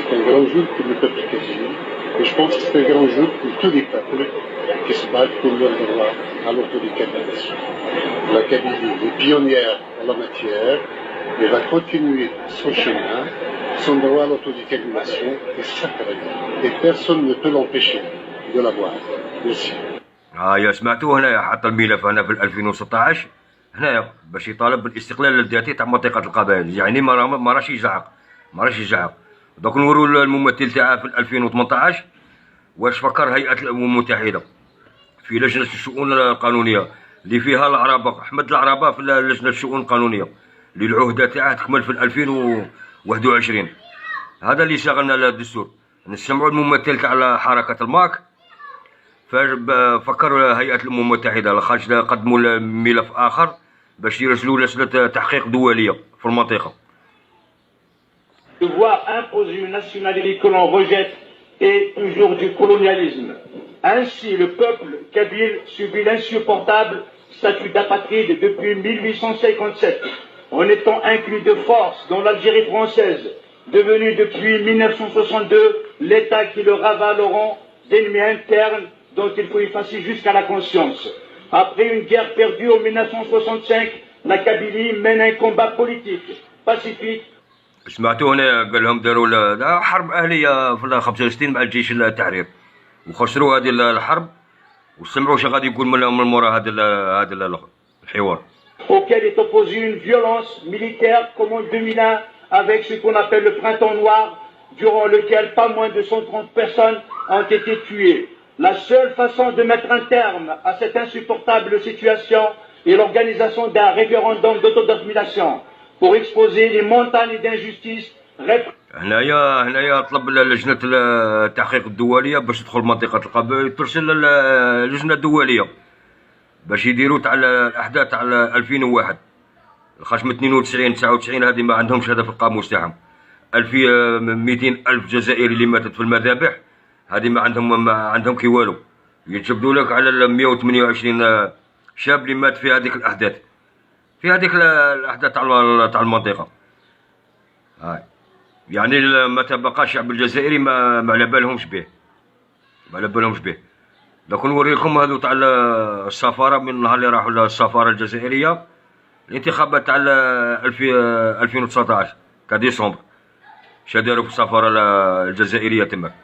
c'est un grand jour pour le peuple kabyle. Et je pense que c'est un grand jour pour tous les peuples qui se battent pour leur droit à l'autodétermination. La Kabylie est pionnière en la matière et va continuer son chemin. Son droit à l'autodétermination est sacré et personne ne peut l'empêcher de l'avoir. Merci. يا سمعتوه هنايا حط الملف هنا في 2016 هنايا باش يطالب بالاستقلال الذاتي تاع منطقة القبائل، يعني ما راش يزعق. دوك نورو الممثل تاعه في 2018 واش فكر هيئة الأمم المتحدة في لجنة الشؤون القانونية اللي فيها العربة، أحمد العربة في لجنة الشؤون القانونية اللي العهدة تاعه تكمل في 2021. هذا اللي شغلنا الدستور. نسمعوا الممثل تاع حركة الماك فكر هيئة الأمم المتحدة لخاطش قدموا ملف آخر باش يرسلوا لجنة تحقيق دولية في المنطقة. De voir imposer une nationalité que l'on rejette est toujours du colonialisme. Ainsi, le peuple kabyle subit l'insupportable statut d'apatride depuis 1857, en étant inclus de force dans l'Algérie française, devenu depuis 1962 l'État qui le ravale au rang d'ennemi interne dont il faut effacer jusqu'à la conscience. Après une guerre perdue en 1965, la Kabylie mène un combat politique, pacifique. سمعتوا هنا قال لهم داروا حرب أهلية في 65 مع الجيش التحرير وخسروا هذه الحرب، وسمعوا شو غادي يقول من مورا هذا الحوار. Auquel est opposée une violence militaire comme en 2001 avec ce qu'on appelle le printemps noir, durant lequel pas moins de 130 personnes ont été tuées. La seule façon de mettre un terme à cette insupportable situation est l'organisation d'un référendum d'autodétermination pour exposer les montagnes d'injustice. هنايا طلب لجنة التحقيق الدولية باش تدخل منطقة القبائل ترسل اللجنة الدولية باش يديروا تاع الأحداث تاع 2001 خاش من 92 99 هذه ما عندهمش هذا في القاموس تاعهم. 200 ألف جزائري اللي ماتت في المذابح هذه ما عندهم كي والو. يتجبدوا لك على 128 شاب اللي مات في هذيك الأحداث تاع المنطقة. هاي يعني ما تبقى الشعب الجزائري ما على بالهمش به. دوك نوريكم هذو تاع السفارة من النهار اللي راحوا للسفارة الجزائرية الانتخابات تاع 2019 كديسمبر شادروا في السفارة الجزائرية تماك.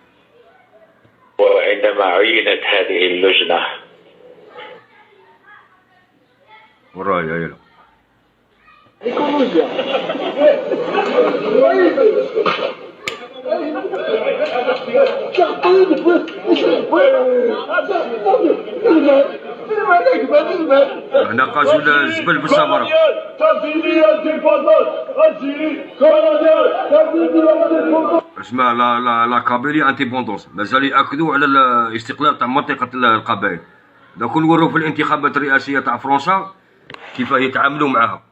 وعندما عينت هذه اللجنة وراي يلا هنا قاسوا الزبل بالصبر. اسمع لا كابيلي انتيبوندونس مازال ياكدوا على الاستقلال تاع منطقه القبائل. دوك نوروا في الانتخابات الرئاسيه تاع فرنسا كيف يتعاملوا معها.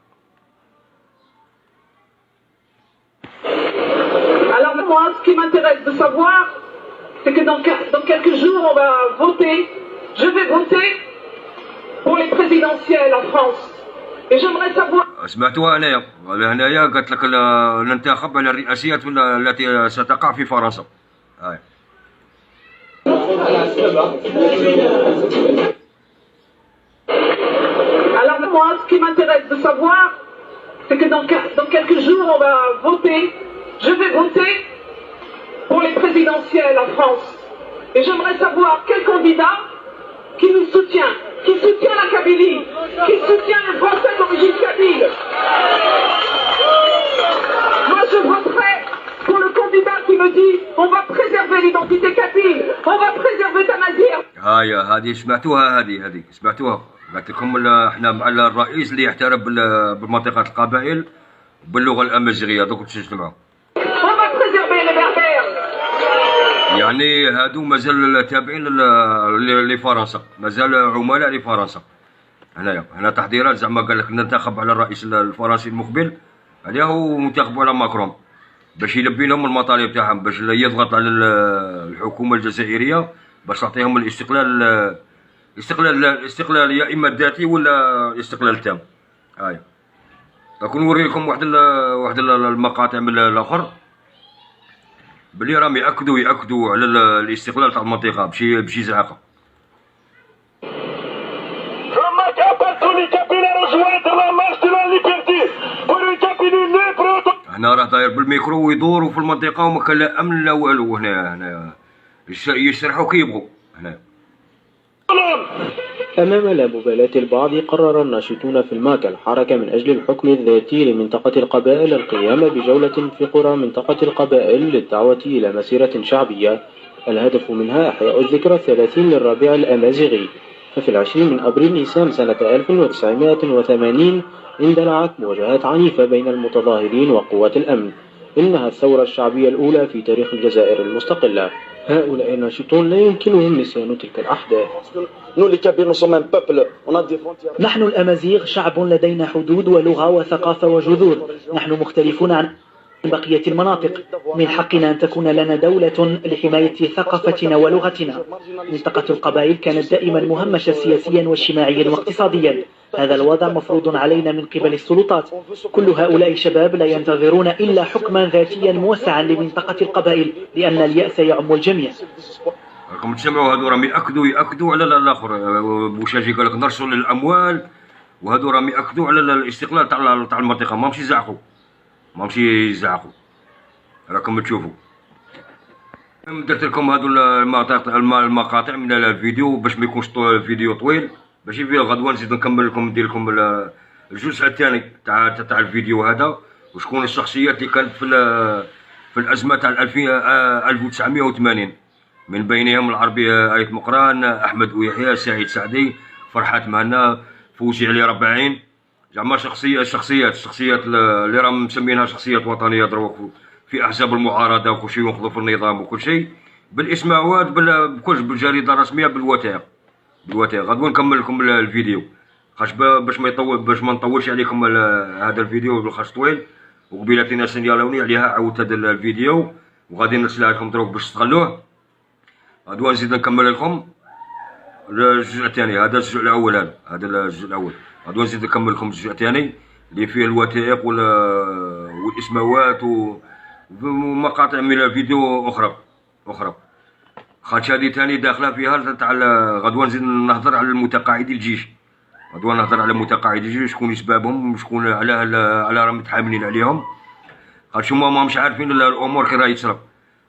Alors moi, ce qui m'intéresse de savoir, c'est que dans quelques jours, on va voter. Je vais voter pour les présidentielles en France. Et j'aimerais savoir. سمعتوها هنايا قالت لك ننتخب على الرئاسيات التي ستقع في فرنسا. هاي. Alors moi, ce qui m'intéresse de savoir, c'est que dans quelques jours, on va voter. Je vais voter pour les présidentielles en France. Et j'aimerais savoir quel candidat qui nous soutient, qui soutient la Kabylie, qui soutient les Français d'origine kabyle. Moi, je voterai pour le candidat qui me dit on va préserver l'identité kabyle, on va préserver ta navire. هذه سمعتوها سمعتوها قالت لكم احنا مع الرئيس اللي يعترف بمنطقة القبائل باللغة الأمازيغية. دوك تسمعوا يعني هادو مازال تابعين لفرنسا، مازال عملاء لفرنسا. هنا تحضيرات زعما قال لك ننتخب على الرئيس الفرنسي المقبل هذا هو منتخب على ماكرون باش يلبي لهم المطالب تاعهم باش يضغط على الحكومة الجزائرية باش تعطيهم الاستقلال يا اما الذاتي ولا الاستقلال التام. هاي راكم نوري لكم واحد المقاطع من الاخر. بلي راهم ياكدوا على الاستقلال تاع المنطقه بشي زعاقه. هنا راه داير بالميكرو ويدوروا في المنطقه وما كان لا امن لا والو. هنا يسرحوا كي يبغوا هنا. أمام لا مبالاة البعض، قرر الناشطون في الماكا الحركة من أجل الحكم الذاتي لمنطقة القبائل القيام بجولة في قرى منطقة القبائل للدعوة إلى مسيرة شعبية الهدف منها إحياء الذكرى 30 للربيع الأمازيغي. ففي 20 من أبريل نيسان سنة 1980 اندلعت مواجهات عنيفة بين المتظاهرين وقوات الأمن. إنها الثورة الشعبية الأولى في تاريخ الجزائر المستقلة. هؤلاء الناشطون لا يمكنهم نسيان تلك الأحداث. نحن الأمازيغ شعب لدينا حدود ولغة وثقافة وجذور. نحن مختلفون عن بقية المناطق. من حقنا أن تكون لنا دولة لحماية ثقافتنا ولغتنا. منطقة القبائل كانت دائما مهمشة سياسيا واجتماعيا واقتصاديا. هذا الوضع مفروض علينا من قبل السلطات. كل هؤلاء الشباب لا ينتظرون إلا حكما ذاتيا موسعا لمنطقة القبائل، لأن اليأس يعم الجميع. راكم تسمعوا هادو راهم ياكدوا على الاخر. بوشاجي قال لك نرسل الاموال، وهادو راهم ياكدوا على الاستقلال تاع المنطقه. ماهمش يزعقوا راكم تشوفوا. درت لكم هادو المقاطع من الفيديو باش ما يكونش الفيديو طويل، باش فيه غدوه نزيد نكمل لكم ندير لكم الجزء الثاني تاع الفيديو هذا، وشكون الشخصيات اللي كانت في الازمه تاع 1980 من بينهم العربي آية مقران، احمد ويحيى، سعيد سعدي، فرحات مهنا، فوزي علي رباعين. زعما الشخصيات اللي راهم مسمينها شخصيات وطنيه دروك في احزاب المعارضه وكل شيء، ينقضوا في النظام وكل شيء بالاسماوات بكل بالجريده الرسميه بالوثائق. غدوه نكمل لكم الفيديو خاش باش ما نطولش عليكم هذا الفيديو بالخاص طويل. وقبيله ناس يالوني عليها عاودت هذا الفيديو وغادي نرسلها لكم دروك باش تخلوه. غدوه نزيد نكمل لكم الجزء الثاني. هذا الجزء الاول، هذا الجزء الاول. غدوه نزيد نكمل لكم الجزء الثاني اللي فيه الوثائق والاسماوات ومقاطع من الفيديو اخرى. خاطش هذه ثاني داخله فيها تاع غدوه نزيد نهضر على المتقاعدي الجيش. غدوه نهضر على متقاعدي الجيش، شكون اسبابهم، شكون على راهم متحاملين عليهم. خاطش هما ماهمش عارفين الامور كي راهي تصرف.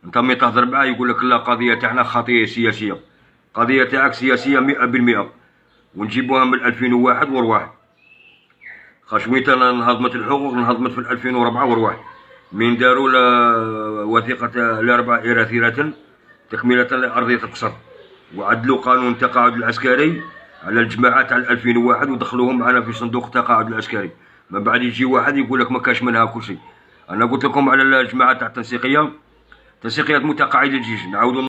انت ملي تهضر معاه يقول لك لا قضيه تاعنا خطيه سياسيه، قضيه تاعك سياسيه 100%، ونجيبوها من 2001 ورواح. خاطش وين انهضمت الحقوق انهضمت في 2004 ورواح، من داروا وثيقه الاربع إراثيرة تكمله لارضيه القصر، وعدلوا قانون التقاعد العسكري على الجماعات تاع 2001 ودخلوهم معنا في صندوق التقاعد العسكري. من بعد يجي واحد يقول لك ما كاش منها كل شيء. انا قلت لكم على الجماعات تاع التنسيقيه، تنسيقيه متقاعد الجيش. نعاودوا